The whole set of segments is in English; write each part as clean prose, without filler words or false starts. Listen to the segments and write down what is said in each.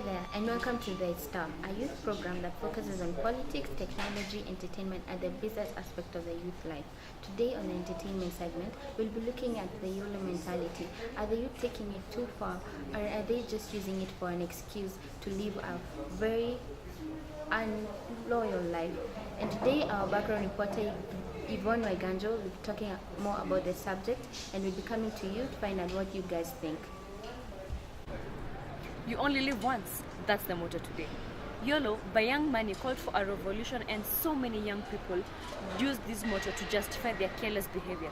there, and welcome to The Star, a youth program that focuses on politics, technology, entertainment, and the business aspect of the youth life. Today, on the entertainment segment, we'll be looking at the YOLO mentality. Are the youth taking it too far, or are they just using it for an excuse to live a very unloyal life? And today, our background reporter Yvonne Waiganjo will be talking more about the subject, and we'll be coming to you to find out what you guys think. You only live once. That's the motto today. YOLO by Young Money called for a revolution, and so many young people use this motto to justify their careless behavior.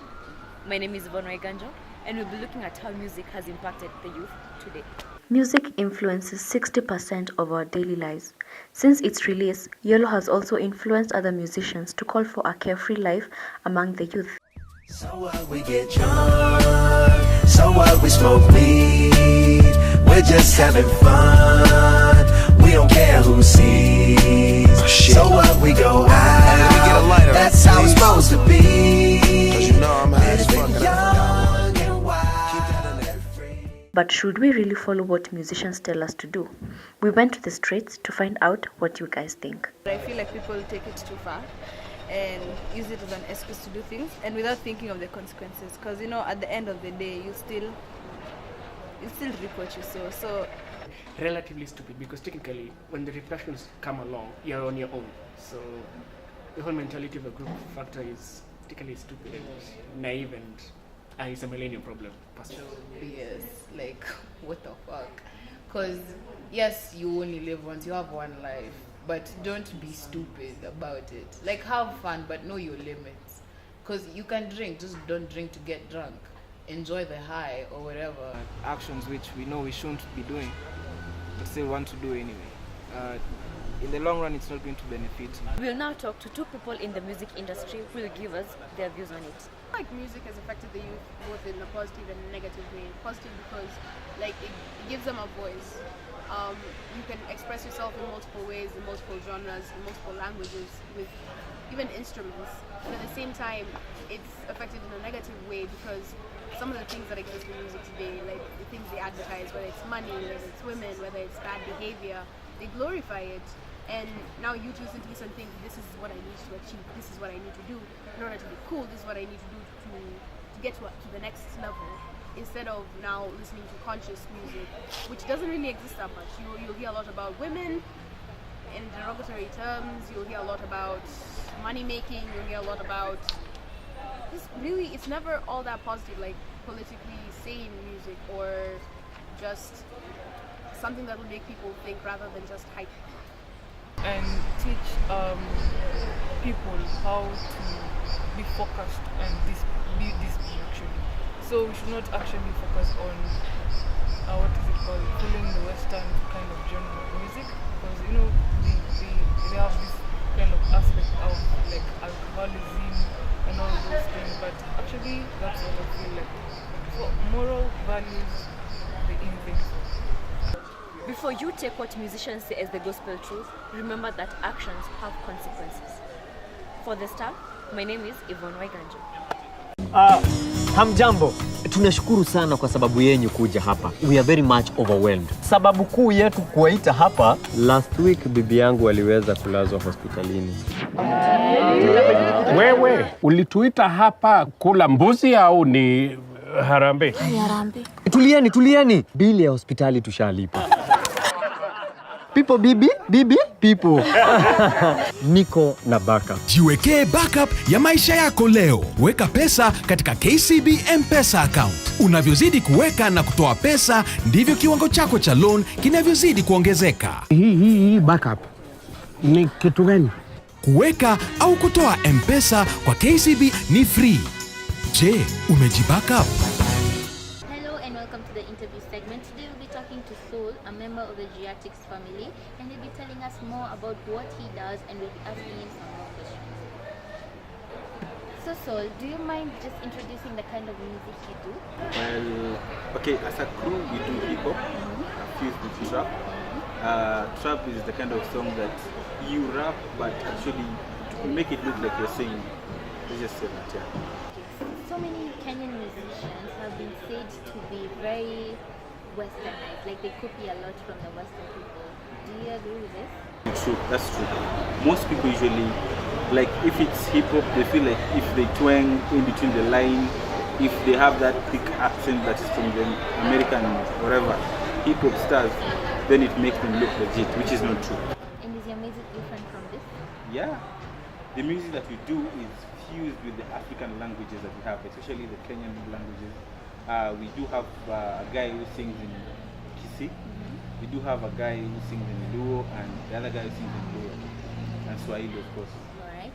My name is Yvonne Waiganjo, and we'll be looking at how music has impacted the youth today. Music influences 60% of our daily lives. Since its release, YOLO has also influenced other musicians to call for a carefree life among the youth. So what, we get drunk, so what, we smoke weed, we're just having fun, we don't care who sees. So what, we go out, we get a lighter, that's how it's supposed to be. Cause you know I'm high as fuck. Young and wild, keep that free. But should we really follow what musicians tell us to do? We went to the streets to find out what you guys think. I feel like people take it too far and use it as an excuse to do things and without thinking of the consequences, because you know at the end of the day you still reap what you sow. So relatively stupid, because technically when the repercussions come along you're on your own, so the whole mentality of a group factor is technically stupid and naive, and it's a millennium problem personally. Yes, like what the fuck? Because yes, you only live once, you have one life, but don't be stupid about it. Like, have fun, but know your limits. Because you can drink, just don't drink to get drunk. Enjoy the high or whatever. Actions which we know we shouldn't be doing, but still want to do anyway. In the long run, it's not going to benefit. we'll now talk to two people in the music industry who will give us their views on it. Like music has affected the youth both in a positive and negative way. Positive because like it gives them a voice. You can express yourself in multiple ways, in multiple genres, in multiple languages, with even instruments. But at the same time, it's affected in a negative way because some of the things that exist in music today, like the things they advertise, whether it's money, whether it's women, whether it's bad behavior, they glorify it. And now you listen to this and think, this is what I need to achieve, this is what I need to do in order to be cool, this is what I need to do to get to the next level. Instead of now listening to conscious music, which doesn't really exist that much. You'll hear a lot about women in derogatory terms, you'll hear a lot about money making, you'll hear a lot about this. Really, it's never all that positive, like politically sane music or just something that will make people think rather than just hype. And teach people how to be focused and be disciplined actually. So we should not actually focus on what is it called, following the Western kind of genre of music, because you know they have this kind of aspect of like alcoholism and all those things, but actually that's what I feel like. So moral values, the in things. Before you take what musicians say as the gospel truth, remember that actions have consequences. For The Star, my name is Yvonne Waiganjo. Hamjambo, tunashukuru sana kwa sababu yenyu kuja hapa. We are very much overwhelmed. Sababu kuu yetu kuwaita hapa, last week bibi yangu aliweza kulazwa hospitalini. Wewe ulituita hapa kula mbuzi au ni harambe? Harambe. Tulieni. Bili ya hospitali tushalipa. People people. Niko na backup. Jiwekee backup ya maisha yako leo. Weka pesa katika KCB M-Pesa account. Unavyozidi kuweka na kutoa pesa, ndivyo kiwango chako cha loan kinavyozidi kuongezeka. Hii backup ni kitu gani? Kuweka au kutoa M-Pesa kwa KCB ni free. Je, umejibackup? Hello and welcome to the interview segment. Today we'll be talking to Soul, a member of the Giatix family, and he'll be telling us more about what he does, and we'll be asking him some more questions. So Soul, do you mind just introducing the kind of music you do? Well, okay, as a crew we do hip-hop, fused with trap. Trap is the kind of song that you rap, but actually to make it look like you're singing. Let's just say that, yeah. So many Kenyan musicians have been said to be very westernized, like they copy a lot from the Western people. Do you agree with this? True, that's true. Most people usually, like if it's hip hop, they feel like if they twang in between the line, if they have that thick accent that is from the American whatever hip hop stars, then it makes them look legit, which is not true. And is your music different from this? Yeah, the music that we do is fused with the African languages that we have, especially the Kenyan languages. We do have a guy who sings in Kisii. We do have a guy who sings in Luo, and the other guy who sings in Luo, and Swahili, of course. Alright.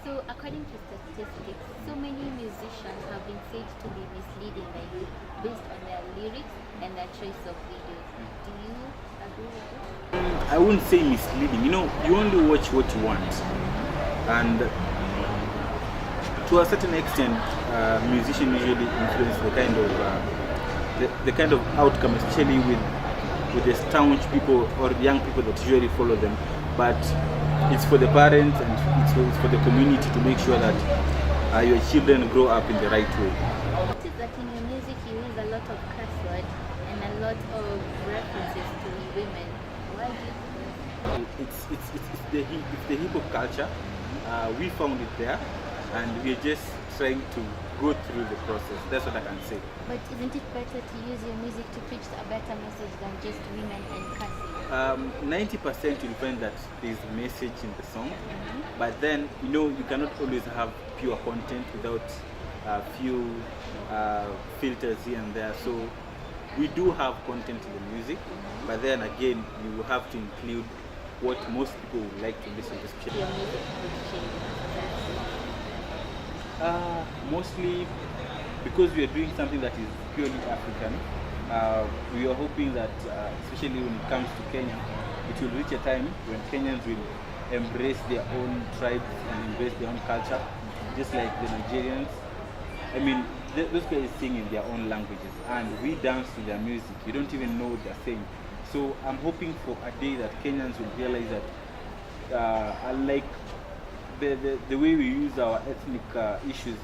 So according to statistics, so many musicians have been said to be misleading the youth based on their lyrics and their choice of videos. Do you agree with this? I wouldn't say misleading. You know, you only watch what you want, and to a certain extent, musicians usually influence the kind of outcome, especially with the staunch people or young people that usually follow them. But it's for the parents and it's for the community to make sure that your children grow up in the right way. What is that in your music you use a lot of curse words and a lot of references to women? Why do you do that? It's the hip hop culture. We found it there, and we're just trying to go through the process. That's what I can say. But isn't it better to use your music to preach a better message than just women and cussing? 90% you'll find that there's a message in the song, but then you cannot always have pure content without a few filters here and there. So we do have content in the music, but then again you have to include what most people would like to listen to. Your music would change. Mostly because we are doing something that is purely African. We are hoping that, especially when it comes to Kenya, it will reach a time when Kenyans will embrace their own tribes and embrace their own culture, just like the Nigerians. I mean, those guys sing in their own languages, and we dance to their music. You don't even know what they're saying. So I'm hoping for a day that Kenyans will realize that, unlike the way we use our ethnic issues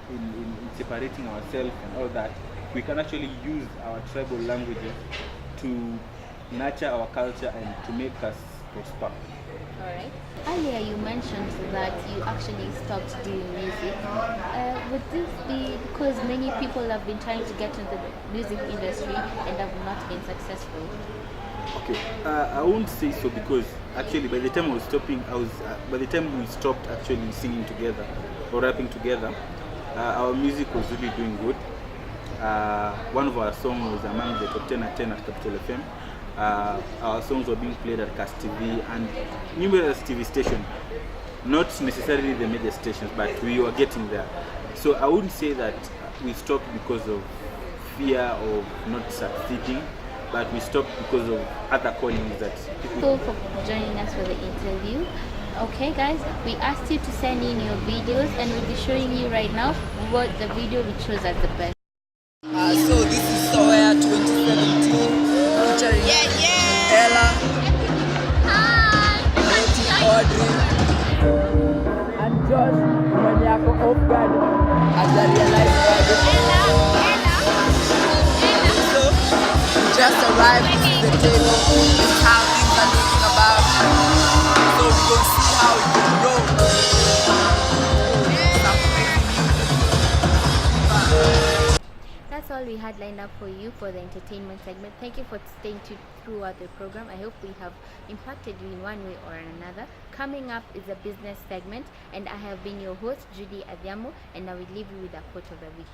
in separating ourselves and all that, we can actually use our tribal languages to nurture our culture and to make us prosper. Alright. Earlier you mentioned that you actually stopped doing music. Would this be because many people have been trying to get into the music industry and have not been successful? Okay, I won't say so, because actually by the time I was stopping, by the time we stopped actually singing together or rapping together, our music was really doing good. One of our songs was among the top 10 at Capital FM. Our songs were being played at Cast TV and numerous TV stations, not necessarily the major stations, but we were getting there. So I wouldn't say that we stopped because of fear of not succeeding, but we stopped because of other callings that people... Thank you for joining us for the interview. Okay guys, we asked you to send in your videos and we'll be showing you right now what the video we chose as the best. So this is Sawyer 2017 featuring Ella, Audrey, and Josh Manyako Off Guard as I realized So just arrived to the table, how things are looking about. So we're going to see how it will go. That's all we had lined up for you for the entertainment segment. Thank you for staying tuned throughout the program. I hope we have impacted you in one way or another. Coming up is a business segment, and I have been your host, Judy Adhiambo, and I will leave you with a quote of the week.